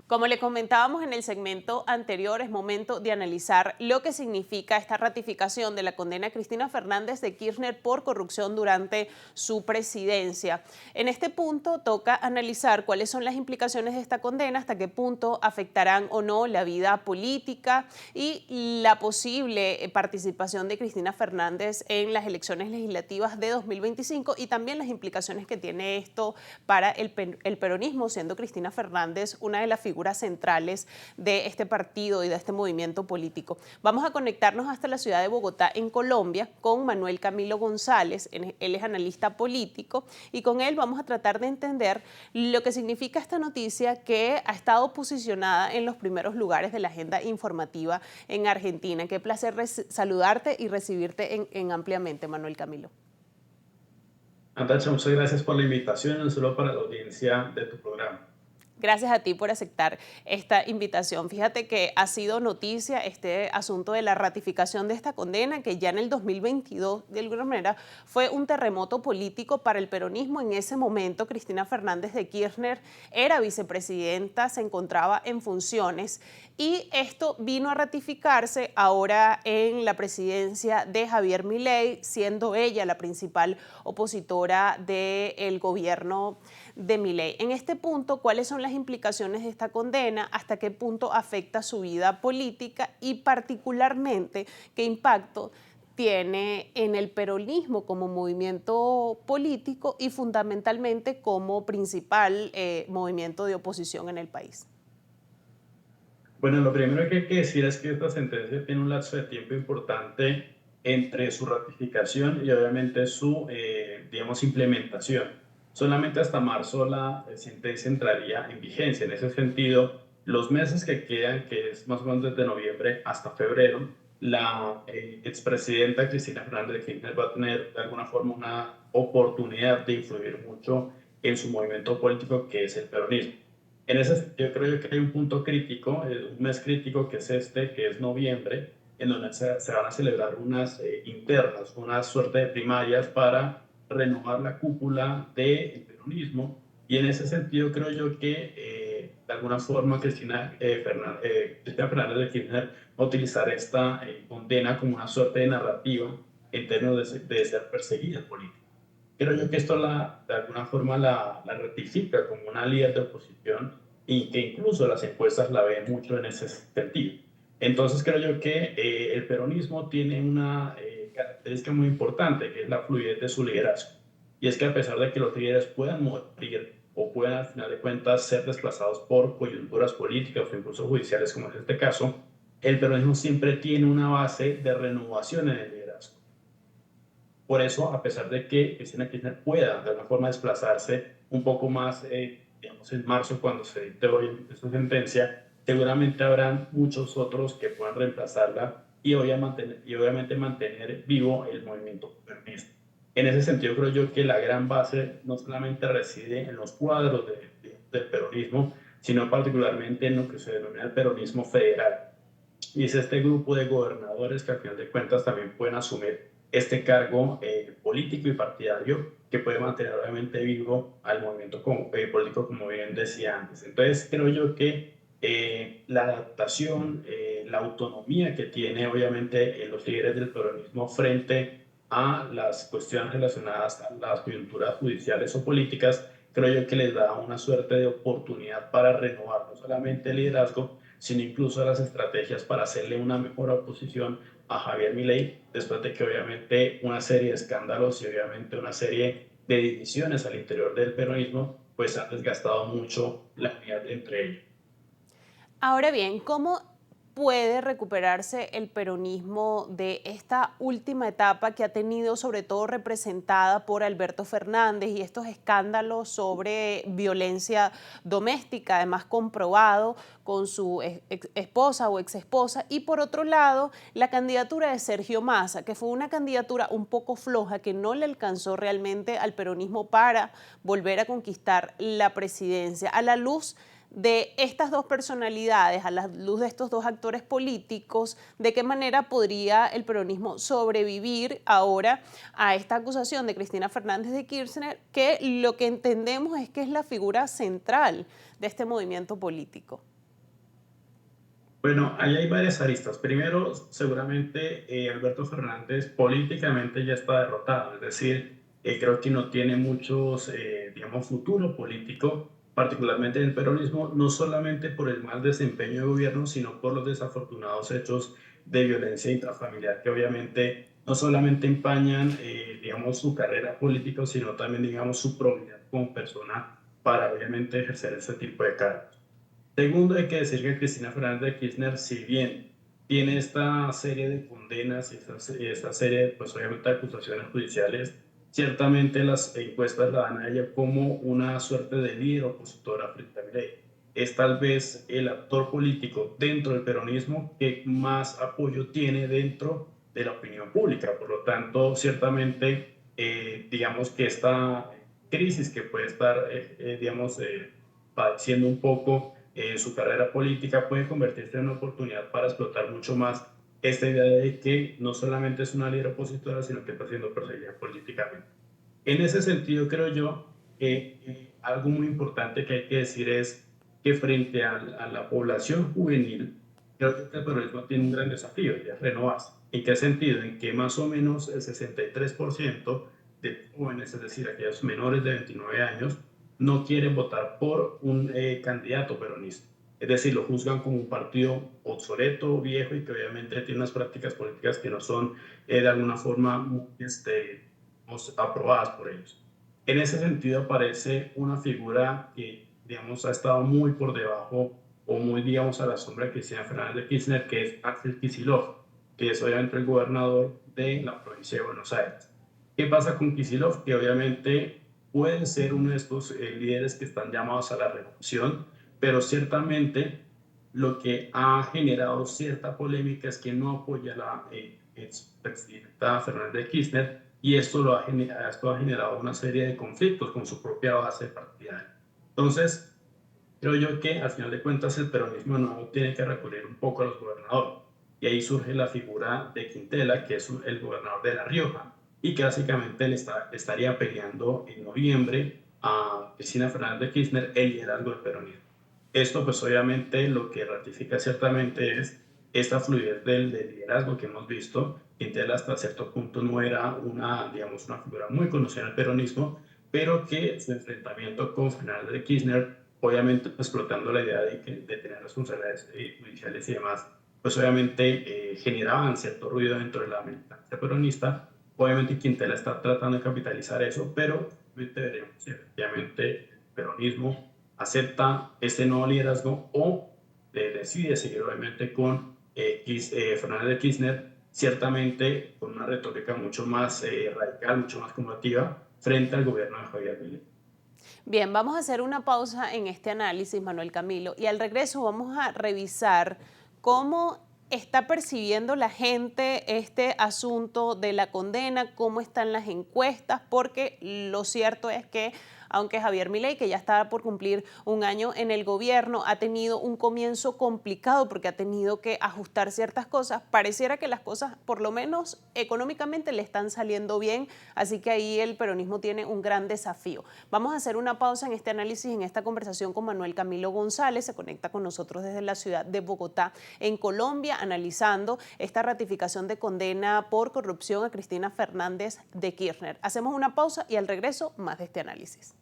Como le comentábamos en el segmento anterior, es momento de analizar lo que significa esta ratificación de la condena a Cristina Fernández de Kirchner por corrupción durante su presidencia. En este punto toca analizar cuáles son las implicaciones de esta condena, hasta qué punto afectarán o no la vida política y la posible participación de Cristina Fernández en las elecciones legislativas de 2025 y también las implicaciones que tiene esto para el peronismo, siendo Cristina Fernández una de las figuras centrales de este partido y de este movimiento político. Vamos a conectarnos hasta la ciudad de Bogotá, en Colombia, con Manuel Camilo González. Él es analista político y con él vamos a tratar de entender lo que significa esta noticia que ha estado posicionada en los primeros lugares de la agenda informativa en Argentina. Qué placer saludarte y recibirte en Ampliamente, Manuel Camilo. Natacha, muchas gracias por la invitación, no solo para la audiencia de tu programa. Gracias a ti por aceptar esta invitación. Fíjate que ha sido noticia este asunto de la ratificación de esta condena, que ya en el 2022, de alguna manera, fue un terremoto político para el peronismo. En ese momento, Cristina Fernández de Kirchner era vicepresidenta, se encontraba en funciones y esto vino a ratificarse ahora en la presidencia de Javier Milei, siendo ella la principal opositora del gobierno de Milei. En este punto, ¿cuáles son las implicaciones de esta condena? ¿Hasta qué punto afecta su vida política? Y particularmente, ¿qué impacto tiene en el peronismo como movimiento político y fundamentalmente como principal movimiento de oposición en el país? Bueno, lo primero que hay que decir es que esta sentencia tiene un lapso de tiempo importante entre su ratificación y obviamente su, digamos, implementación. Solamente hasta marzo la sentencia entraría en vigencia. En ese sentido, los meses que quedan, que es más o menos desde noviembre hasta febrero, la expresidenta Cristina Fernández de Kirchner va a tener de alguna forma una oportunidad de influir mucho en su movimiento político, que es el peronismo. En ese, yo creo que hay un punto crítico, un mes crítico que es este, que es noviembre, en donde se van a celebrar unas internas, una suerte de primarias para renovar la cúpula del peronismo. Y en ese sentido creo yo que de alguna forma Cristina Fernández de Kirchner va a utilizar esta condena como una suerte de narrativa en términos de ser perseguida política. Creo yo que esto de alguna forma la ratifica como una líder de oposición y que incluso las encuestas la ven mucho en ese sentido. Entonces creo yo que el peronismo tiene una característica muy importante, que es la fluidez de su liderazgo. Y es que a pesar de que los líderes puedan morir o puedan al final de cuentas ser desplazados por coyunturas políticas o incluso judiciales, como es este caso, el peronismo siempre tiene una base de renovación en el liderazgo. Por eso, a pesar de que Cristina Kirchner pueda de alguna forma desplazarse un poco más, digamos, en marzo, cuando se dicte hoy esta sentencia, seguramente habrán muchos otros que puedan reemplazarla y obviamente mantener vivo el movimiento peronista. En ese sentido, creo yo que la gran base no solamente reside en los cuadros del peronismo, sino particularmente en lo que se denomina el peronismo federal. Y es este grupo de gobernadores que al final de cuentas también pueden asumir este cargo político y partidario que puede mantener obviamente vivo al movimiento político, como bien decía antes. Entonces creo yo que la adaptación, la autonomía que tiene obviamente los líderes del peronismo frente a las cuestiones relacionadas a las coyunturas judiciales o políticas, creo yo que les da una suerte de oportunidad para renovar no solamente el liderazgo, sino incluso las estrategias para hacerle una mejor oposición a Javier Milei, después de que obviamente una serie de escándalos y obviamente una serie de divisiones al interior del peronismo, pues han desgastado mucho la unidad entre ellos. Ahora bien, ¿cómo puede recuperarse el peronismo de esta última etapa que ha tenido sobre todo representada por Alberto Fernández y estos escándalos sobre violencia doméstica, además comprobado con su esposa o exesposa? Y por otro lado, la candidatura de Sergio Massa, que fue una candidatura un poco floja que no le alcanzó realmente al peronismo para volver a conquistar la presidencia. A la luz de estas dos personalidades, a la luz de estos dos actores políticos, ¿de qué manera podría el peronismo sobrevivir ahora a esta acusación de Cristina Fernández de Kirchner, que lo que entendemos es que es la figura central de este movimiento político? Bueno, ahí hay varias aristas. Primero, seguramente Alberto Fernández políticamente ya está derrotado, es decir, creo que no tiene muchos, digamos, futuro político, particularmente en el peronismo, no solamente por el mal desempeño de gobierno, sino por los desafortunados hechos de violencia intrafamiliar que obviamente no solamente empañan, digamos, su carrera política, sino también, digamos, su probidad como persona para obviamente ejercer ese tipo de cargos. Segundo, hay que decir que Cristina Fernández de Kirchner, si bien tiene esta serie de condenas y esta serie, pues obviamente, de acusaciones judiciales, ciertamente las encuestas la dan a ella como una suerte de líder opositora frente a Milei. Es tal vez el actor político dentro del peronismo que más apoyo tiene dentro de la opinión pública. Por lo tanto, ciertamente, digamos que esta crisis que puede estar, digamos, padeciendo un poco su carrera política puede convertirse en una oportunidad para explotar mucho más esta idea de que no solamente es una líder opositora, sino que está siendo perseguida políticamente. En ese sentido, creo yo que algo muy importante que hay que decir es que frente a la población juvenil, creo que el peronismo tiene un gran desafío, y es renovarse. ¿En qué sentido? En que más o menos el 63% de jóvenes, es decir, aquellos menores de 29 años, no quieren votar por un candidato peronista. Es decir, lo juzgan como un partido obsoleto, viejo y que obviamente tiene unas prácticas políticas que no son de alguna forma aprobadas por ellos. En ese sentido aparece una figura que, digamos, ha estado muy por debajo o muy, digamos, a la sombra de Cristina Fernández de Kirchner, que es Axel Kicillof, que es obviamente el gobernador de la provincia de Buenos Aires. ¿Qué pasa con Kicillof? Que obviamente puede ser uno de estos líderes que están llamados a la revolución, pero ciertamente lo que ha generado cierta polémica es que no apoya a la expresidenta Fernández de Kirchner y esto ha generado una serie de conflictos con su propia base partidaria. Entonces, creo yo que al final de cuentas el peronismo no tiene que recurrir un poco a los gobernadores. Y ahí surge la figura de Quintela, que es el gobernador de La Rioja, y que básicamente estaría peleando en noviembre a Cristina Fernández de Kirchner el liderazgo del peronismo. Esto pues obviamente lo que ratifica ciertamente es esta fluidez del liderazgo que hemos visto. Quintela hasta cierto punto no era una, digamos, una figura muy conocida en el peronismo, pero que su enfrentamiento con Fernández de Kirchner, obviamente explotando la idea de tener responsabilidades judiciales y demás, pues obviamente generaban cierto ruido dentro de la militancia peronista. Obviamente Quintela está tratando de capitalizar eso, pero veremos si efectivamente el peronismo acepta este nuevo liderazgo o decide seguir obviamente con Fernández de Kirchner, ciertamente con una retórica mucho más radical, mucho más combativa frente al gobierno de Javier Milei. Bien, vamos a hacer una pausa en este análisis, Manuel Camilo, y al regreso vamos a revisar cómo está percibiendo la gente este asunto de la condena, cómo están las encuestas, porque lo cierto es que aunque Javier Milei, que ya está por cumplir un año en el gobierno, ha tenido un comienzo complicado porque ha tenido que ajustar ciertas cosas, pareciera que las cosas, por lo menos económicamente, le están saliendo bien, así que ahí el peronismo tiene un gran desafío. Vamos a hacer una pausa en este análisis, en esta conversación con Manuel Camilo González, se conecta con nosotros desde la ciudad de Bogotá, en Colombia, analizando esta ratificación de condena por corrupción a Cristina Fernández de Kirchner. Hacemos una pausa y al regreso más de este análisis.